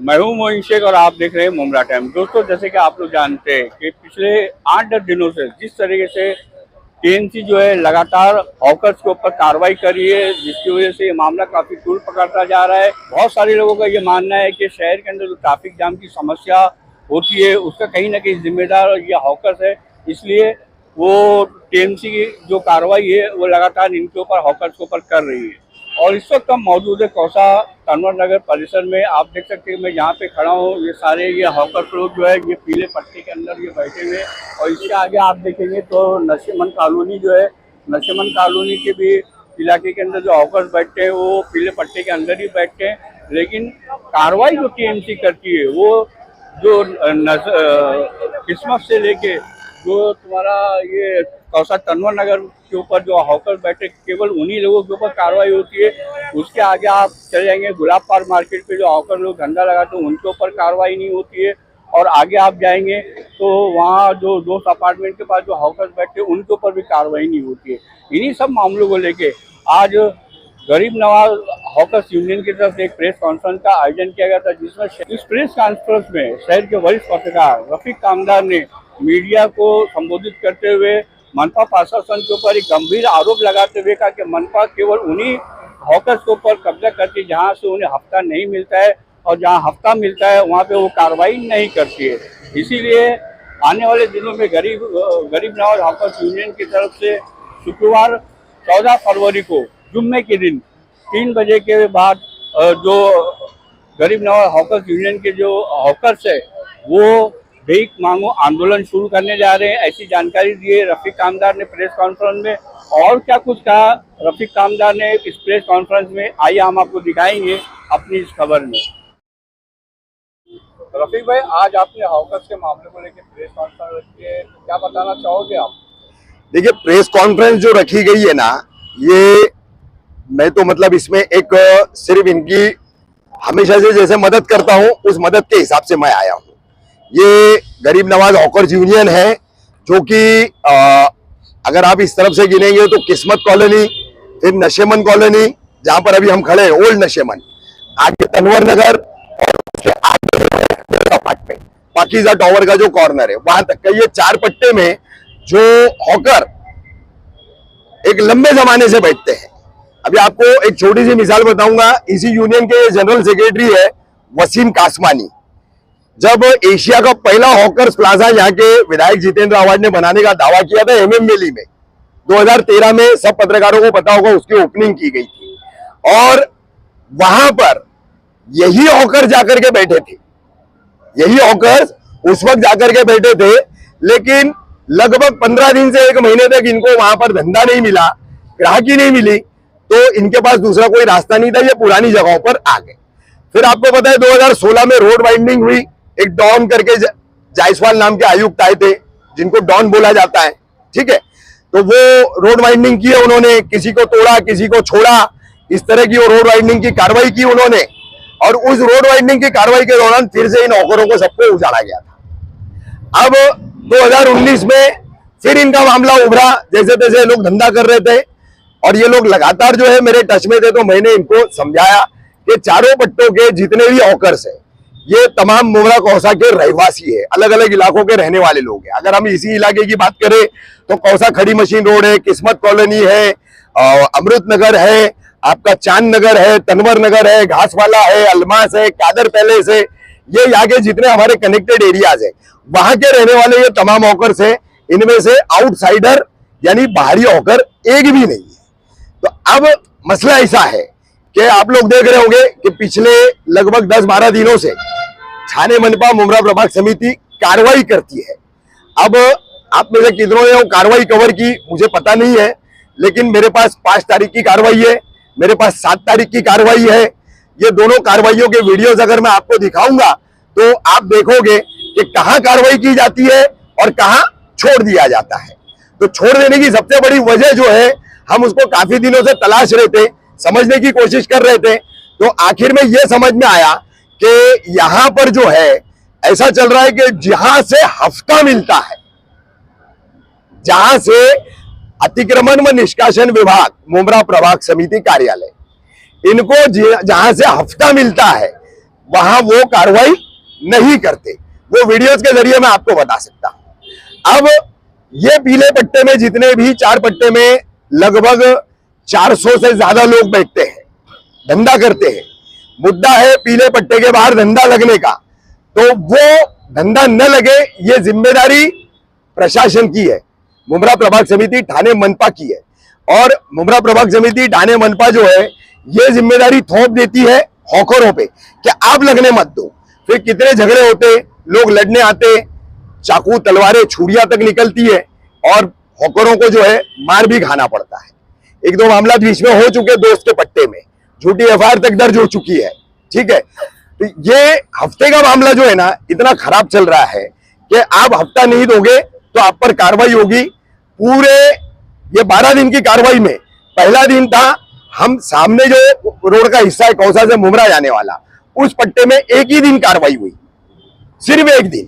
मैं हूं मोइन शेख और आप देख रहे हैं मुमरा टाइम। दोस्तों, जैसे कि आप लोग जानते हैं कि पिछले 8-10 दिनों से जिस तरीके से टीएमसी जो है लगातार हॉकर्स के ऊपर कार्रवाई कर रही है, जिसकी वजह से ये मामला काफी तूल पकड़ता जा रहा है। बहुत सारे लोगों का ये मानना है कि शहर के अंदर जो ट्रैफिक जाम की समस्या होती है उसका कहीं ना कहीं जिम्मेदार ये हॉकर्स है। इसलिए वो टीएमसी की जो कार्रवाई है वो लगातार इनके ऊपर हॉकर्स के ऊपर कर रही है। और इस वक्त हम मौजूद है कौसा तनवर नगर परिसर में। आप देख सकते हैं मैं यहाँ पे खड़ा हूँ, ये हॉकर लोग जो है ये पीले पट्टी के अंदर ये बैठे हुए। और इसके आगे आप देखेंगे तो नशेमंद कॉलोनी जो है, नशेमंद कॉलोनी के भी इलाके के अंदर जो हॉकर्स बैठते हैं वो पीले पट्टी के अंदर ही बैठते हैं। लेकिन कार्रवाई जो टीएमसी करती है वो जो किस्मत से लेके जो तुम्हारा ये कौसा तनवर नगर के ऊपर जो हॉकर बैठे केवल उन्हीं लोगों के ऊपर कार्रवाई होती है। उसके आगे आप चले जाएंगे गुलाब पार्क मार्केट पे जो हॉकर लोग धंधा लगाते हैं उनके ऊपर कार्रवाई नहीं होती है। और आगे आप जाएंगे तो वहाँ जो दोस्त अपार्टमेंट के पास जो हॉकर्स बैठे हैं उनके ऊपर भी कार्रवाई नहीं होती है। इन्हीं सब मामलों को लेके आज गरीब नवाज हॉकर्स यूनियन की तरफ से एक प्रेस कॉन्फ्रेंस का आयोजन किया गया था, जिसमें इस प्रेस कॉन्फ्रेंस में शहर के वरिष्ठ पत्रकार रफीक कामदार ने मीडिया को संबोधित करते हुए मनपा प्रशासन के ऊपर एक गंभीर आरोप लगाते हुए कहा कि मनपा केवल उन्हीं हॉकर्स के ऊपर कब्जा करती है जहां से उन्हें हफ्ता नहीं मिलता है, और जहां हफ्ता मिलता है वहां पे वो कार्रवाई नहीं करती है। इसीलिए आने वाले दिनों में गरीब नवाज हॉकर्स यूनियन की तरफ से शुक्रवार 14 फरवरी को जुम्मे के दिन 3 बजे के बाद जो गरीब नवाज हॉकर्स यूनियन के जो हॉकर्स है वो भीख मांगो आंदोलन शुरू करने जा रहे हैं। ऐसी जानकारी दी है रफीक कामदार ने प्रेस कॉन्फ्रेंस में। और क्या कुछ कहा रफीक कामदार ने इस प्रेस कॉन्फ्रेंस में, आइए हम आपको दिखाएंगे अपनी इस खबर में। रफीक भाई, आज आपने हॉकर्स के मामले को लेकर प्रेस कॉन्फ्रेंस रखी है, क्या बताना चाहोगे आप? देखिए, प्रेस कॉन्फ्रेंस जो रखी गई है ना, ये मैं तो मतलब इसमें एक सिर्फ इनकी हमेशा से जैसे मदद करता हूं उस मदद के हिसाब से मैं आया हूं। ये गरीब नवाज हॉकर्स यूनियन है जो कि अगर आप इस तरफ से गिनेंगे तो किस्मत कॉलोनी, फिर नशेमंद कॉलोनी जहां पर अभी हम खड़े हैं, ओल्ड नशेमंद, आगे तनवर नगर और उसके आगे अपार्टमेंट पाकीज़ा टावर का जो कॉर्नर है वहां तक का ये 4 पट्टे में जो हॉकर एक लंबे जमाने से बैठते हैं। अभी आपको एक छोटी सी मिसाल बताऊंगा। इसी यूनियन के जनरल सेक्रेटरी है वसीम कासमानी। जब एशिया का पहला हॉकर्स प्लाजा यहाँ के विधायक जितेंद्र आवाज ने बनाने का दावा किया था एमएम वैली में 2013 में, सब पत्रकारों को पता होगा, उसकी ओपनिंग की गई थी और वहां पर यही हॉकर जाकर के बैठे थे। यही हॉकर्स उस वक्त जाकर के बैठे थे, लेकिन लगभग 15 दिन से 1 महीने तक इनको वहां पर धंधा नहीं मिला, ग्राहकी नहीं मिली, तो इनके पास दूसरा कोई रास्ता नहीं था, ये पुरानी जगहों पर आ गए। फिर आपको पता है 2016 में रोड वाइंडिंग हुई। एक डॉन करके जायसवाल नाम के आयुक्त आए थे जिनको डॉन बोला जाता है, ठीक है, तो वो रोड वाइंडिंग की है उन्होंने, किसी को तोड़ा किसी को छोड़ा, इस तरह की वो रोड वाइंडिंग की कार्रवाई की उन्होंने। और उस रोड वाइंडिंग की कार्रवाई के दौरान फिर से इन हॉकरों को सबको उजाड़ा गया था। अब 2019 में फिर इनका मामला उभरा, जैसे तैसे लोग धंधा कर रहे थे और ये लोग लगातार जो है मेरे टच में थे, तो मैंने इनको समझाया कि चारों पट्टों के जितने भी हॉकर्स है ये तमाम मुमरा कौसा के रहवासी है, अलग अलग इलाकों के रहने वाले लोग हैं। अगर हम इसी इलाके की बात करें तो कौसा खड़ी मशीन रोड है, किस्मत कॉलोनी है, अमृत नगर है, आपका चांद नगर है, तनवर नगर है, घासवाला है, अलमास है, कादर पैलेस है, ये यहाँ के जितने हमारे कनेक्टेड एरियाज है वहां के रहने वाले ये तमाम हॉकर्स है। इनमें से आउटसाइडर यानी बाहरी हॉकर एक भी नहीं है। तो अब मसला ऐसा है कि आप लोग देख रहे होंगे कि पिछले लगभग 10-12 दिनों से थाने मनपा मुमरा प्रभाग समिति कार्रवाई करती है। अब आप में से कितनों ने वो कार्रवाई कवर की मुझे पता नहीं है, लेकिन मेरे पास 5 तारीख की कार्रवाई है, मेरे पास 7 तारीख की कार्रवाई है। ये दोनों कार्रवाइयों के वीडियोस अगर मैं आपको दिखाऊंगा तो आप देखोगे कि कहां कार्रवाई की जाती है और कहां छोड़ दिया जाता है। तो छोड़ देने की सबसे बड़ी वजह जो है, हम उसको काफी दिनों से तलाश रहे थे, समझने की कोशिश कर रहे थे, तो आखिर में यह समझ में आया कि यहां पर जो है ऐसा चल रहा है कि जहां से हफ्ता मिलता है, जहां से अतिक्रमण व निष्कासन विभाग मुमरा प्रभाग समिति कार्यालय, इनको जहां से हफ्ता मिलता है वहां वो कार्रवाई नहीं करते। वो वीडियोस के जरिए मैं आपको बता सकता हूं। अब ये पीले पट्टे में जितने भी 4 पट्टे में लगभग 400 से ज्यादा लोग बैठते हैं, धंधा करते हैं। मुद्दा है पीले पट्टे के बाहर धंधा लगने का, तो वो धंधा न लगे ये जिम्मेदारी प्रशासन की है, मुंब्रा प्रभाग समिति ठाणे मनपा की है। और मुंब्रा प्रभाग समिति ठाणे मनपा जो है ये जिम्मेदारी थोप देती है हॉकरों पे कि आप लगने मत दो। फिर कितने झगड़े होते, लोग लड़ने आते, चाकू तलवारें छुरियां तक निकलती है और हॉकरों को जो है मार भी खाना पड़ता है। 1-2 मामला बीच में हो चुके दोस्त के पट्टे में, झूठी एफआईआर तक दर्ज हो चुकी है। ठीक है, तो ये हफ्ते का मामला जो है ना इतना खराब चल रहा है कि आप हफ्ता नहीं दोगे तो आप पर कार्रवाई होगी। पूरे ये 12 दिन की कार्रवाई में पहला दिन था, हम सामने जो रोड का हिस्सा है कौसा से मुंब्रा जाने वाला, उस पट्टे में एक ही दिन कार्रवाई हुई, सिर्फ एक दिन,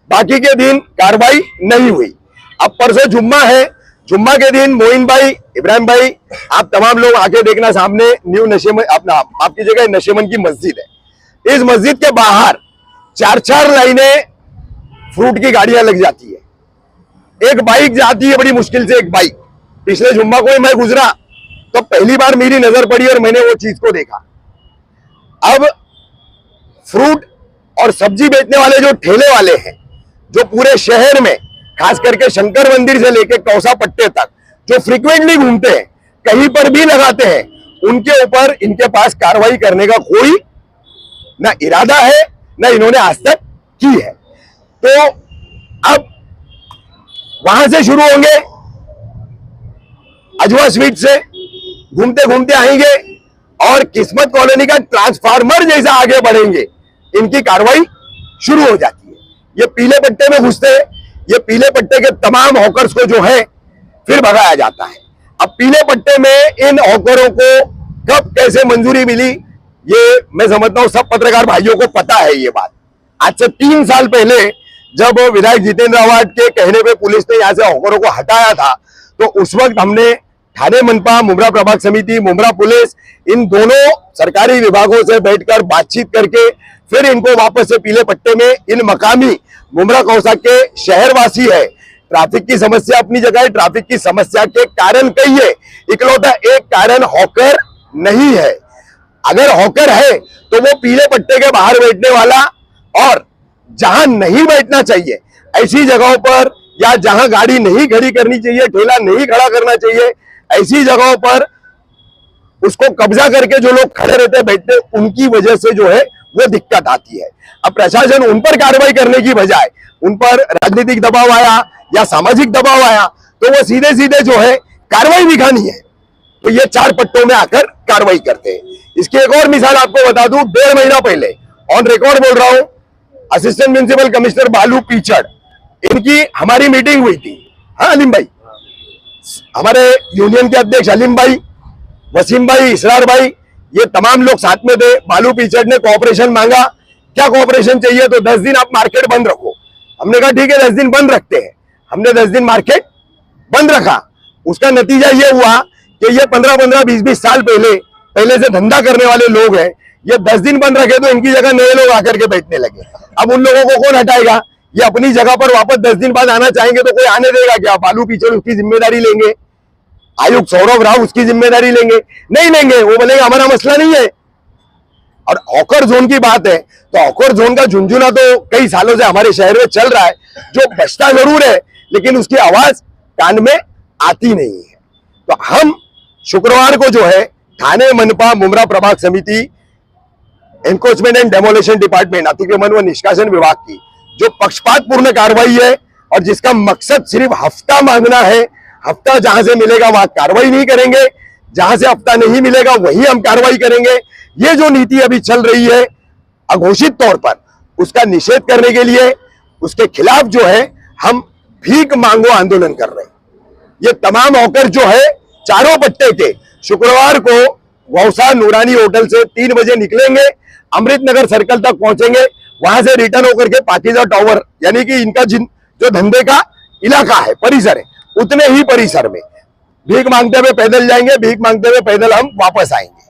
बाकी के दिन कार्रवाई नहीं हुई। अब परसों जुम्मा है, जुम्मा के दिन मोइन भाई, इब्राहिम भाई, आप तमाम लोग आके देखना, सामने न्यू नशेमन अपना आपकी जगह नशेमन की मस्जिद है। इस मस्जिद के बाहर 4-4 लाइनें फ्रूट की गाड़ियां लग जाती है। एक बाइक जाती है बड़ी मुश्किल से, एक बाइक। पिछले जुम्मा को ही मैं गुजरा तो पहली बार मेरी नजर पड़ी और मैंने वो चीज को देखा। अब फ्रूट और सब्जी बेचने वाले जो ठेले वाले हैं, जो पूरे शहर में खास करके शंकर मंदिर से लेके कौसा पट्टे तक जो फ्रीक्वेंटली घूमते हैं, कहीं पर भी लगाते हैं, उनके ऊपर इनके पास कार्रवाई करने का कोई ना इरादा है, ना इन्होंने आज तक की है। तो अब वहां से शुरू होंगे, अजवा स्वीट से घूमते घूमते आएंगे और किस्मत कॉलोनी का ट्रांसफार्मर जैसा आगे बढ़ेंगे, इनकी कार्रवाई शुरू हो जाती है। ये पीले पट्टे में घुसते हैं, ये पीले पट्टे के तमाम हॉकर्स को जो है फिर भगाया जाता है। अब पीले पट्टे में इन हॉकरों को कब कैसे मंजूरी मिली, ये मैं समझता हूं सब पत्रकार भाइयों को पता है ये बात। आज से 3 साल पहले जब विधायक जितेंद्र आवाड के कहने पे पुलिस ने यहां से हॉकरों को हटाया था, तो उस वक्त हमने ठाणे मनपा, मुंब्रा प्रभाग समिति, मुंब्रा पुलिस, इन दोनों सरकारी विभागों से बैठकर बातचीत करके फिर इनको वापस से पीले पट्टे में, इन मकामी मुंब्रा कौसा के शहरवासी है। ट्रैफिक की समस्या अपनी जगह है, ट्रैफिक की समस्या के कारण कई है, इकलौता एक कारण हॉकर नहीं है। अगर हॉकर है तो वो पीले पट्टे के बाहर बैठने वाला, और जहां नहीं बैठना चाहिए ऐसी जगहों पर, या जहां गाड़ी नहीं खड़ी करनी चाहिए, ठेला नहीं खड़ा करना चाहिए, ऐसी जगहों पर उसको कब्जा करके जो लोग खड़े रहते बैठते, उनकी वजह से जो है वो दिक्कत आती है। अब प्रशासन उन पर कार्रवाई करने की बजाय उन पर राजनीतिक दबाव आया या सामाजिक दबाव आया तो वो सीधे सीधे जो है कार्रवाई दिखानी है, तो ये 4 पट्टों में आकर कार्रवाई करते हैं। इसकी एक और मिसाल आपको बता दूं, 1.5 महीना पहले, ऑन रिकॉर्ड बोल रहा हूं, असिस्टेंट म्युनिसिपल कमिश्नर बालू पीचड़, इनकी हमारी मीटिंग हुई थी। हाँ अलीम भाई, हमारे यूनियन के अध्यक्ष अलीम भाई, वसीम भाई, इसरार भाई, ये तमाम लोग साथ में थे। बालू पीचड़ ने कोऑपरेशन मांगा, क्या कोऑपरेशन चाहिए, तो 10 दिन आप मार्केट बंद रखो। हमने कहा ठीक है 10 दिन बंद रखते हैं। हमने 10 दिन मार्केट बंद रखा। उसका नतीजा ये हुआ कि ये 15-15, 20-20 साल पहले से धंधा करने वाले लोग हैं, ये 10 दिन बंद रखे तो इनकी जगह नए लोग आकर के बैठने लगे। अब उन लोगों को कौन हटाएगा? ये अपनी जगह पर वापस 10 दिन बाद आना चाहेंगे तो कोई आने देगा क्या? बालू पीचड़ उसकी जिम्मेदारी लेंगे, आयुक्त सौरभ राव उसकी जिम्मेदारी लेंगे? नहीं लेंगे। वो बोलेंगे हमारा मसला नहीं है। और हॉकर जोन की बात है तो हॉकर जोन का झुंझुना तो कई सालों से हमारे शहर में चल रहा है, जो बचता जरूर है लेकिन उसकी आवाज कान में आती नहीं है। तो हम शुक्रवार को जो है ठाणे मनपा मुंब्रा प्रभाग समिति, एनक्रोचमेंट एंड डेमोलेशन डिपार्टमेंट, अतिक्रमण व निष्कासन विभाग की जो पक्षपातपूर्ण कार्रवाई है और जिसका मकसद सिर्फ हफ्ता मांगना है, हफ्ता जहां से मिलेगा वहां कार्रवाई नहीं करेंगे, जहां से हफ्ता नहीं मिलेगा वहीं हम कार्रवाई करेंगे, ये जो नीति अभी चल रही है अघोषित तौर पर, उसका निषेध करने के लिए, उसके खिलाफ जो है हम भीख मांगो आंदोलन कर रहे हैं। ये तमाम हॉकर जो है चारों पट्टे के शुक्रवार को गौसा नूरानी होटल से 3 बजे निकलेंगे, अमृत नगर सर्कल तक पहुंचेंगे, वहां से रिटर्न होकर के पाकिजा टावर, यानी कि इनका जो धंधे का इलाका है, परिसर है, उतने ही परिसर में भीख मांगते हुए पैदल जाएंगे, भीख मांगते हुए पैदल हम वापस आएंगे।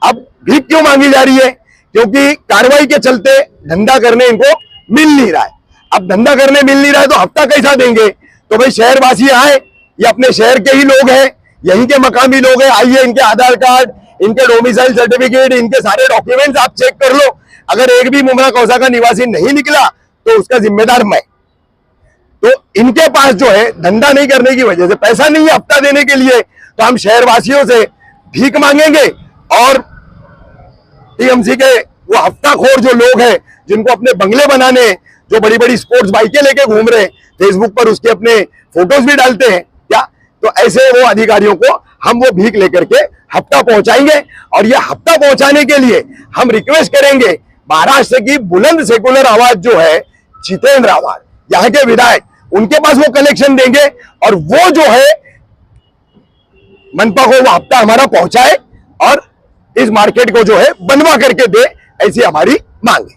अब भीख क्यों मांगी जा रही है क्योंकि कार्रवाई के चलते धंधा करने इनको मिल नहीं रहा है। अब धंधा करने मिल नहीं रहा है तो हफ्ता कैसा देंगे? तो भाई शहरवासी आए, ये अपने शहर के ही लोग हैं, यहीं के मकामी लोग हैं, आइए इनके आधार कार्ड, इनके डोमिसाइल सर्टिफिकेट, इनके सारे डॉक्यूमेंट्स आप चेक कर लो। अगर एक भी मुमरा कौसा का निवासी नहीं निकला तो उसका जिम्मेदार मैं। तो इनके पास जो है धंधा नहीं करने की वजह से पैसा नहीं है हफ्ता देने के लिए, तो हम शहरवासियों से भीख मांगेंगे और टीएमसी के वो हफ्ताखोर जो लोग हैं जिनको अपने बंगले बनाने, जो बड़ी बड़ी स्पोर्ट्स बाइकें लेके घूम रहे हैं, फेसबुक पर उसके अपने फोटोज भी डालते हैं क्या, तो ऐसे वो अधिकारियों को हम वो भीख लेकर के हफ्ता पहुंचाएंगे। और ये हफ्ता पहुंचाने के लिए हम रिक्वेस्ट करेंगे महाराष्ट्र की बुलंद सेकुलर आवाज जो है जितेंद्र आवाज, यहाँ के विधायक, उनके पास वो कलेक्शन देंगे और वो जो है मनपा को वो हफ्ता हमारा पहुंचाए और इस मार्केट को जो है बनवा करके दे, ऐसी हमारी मांग है।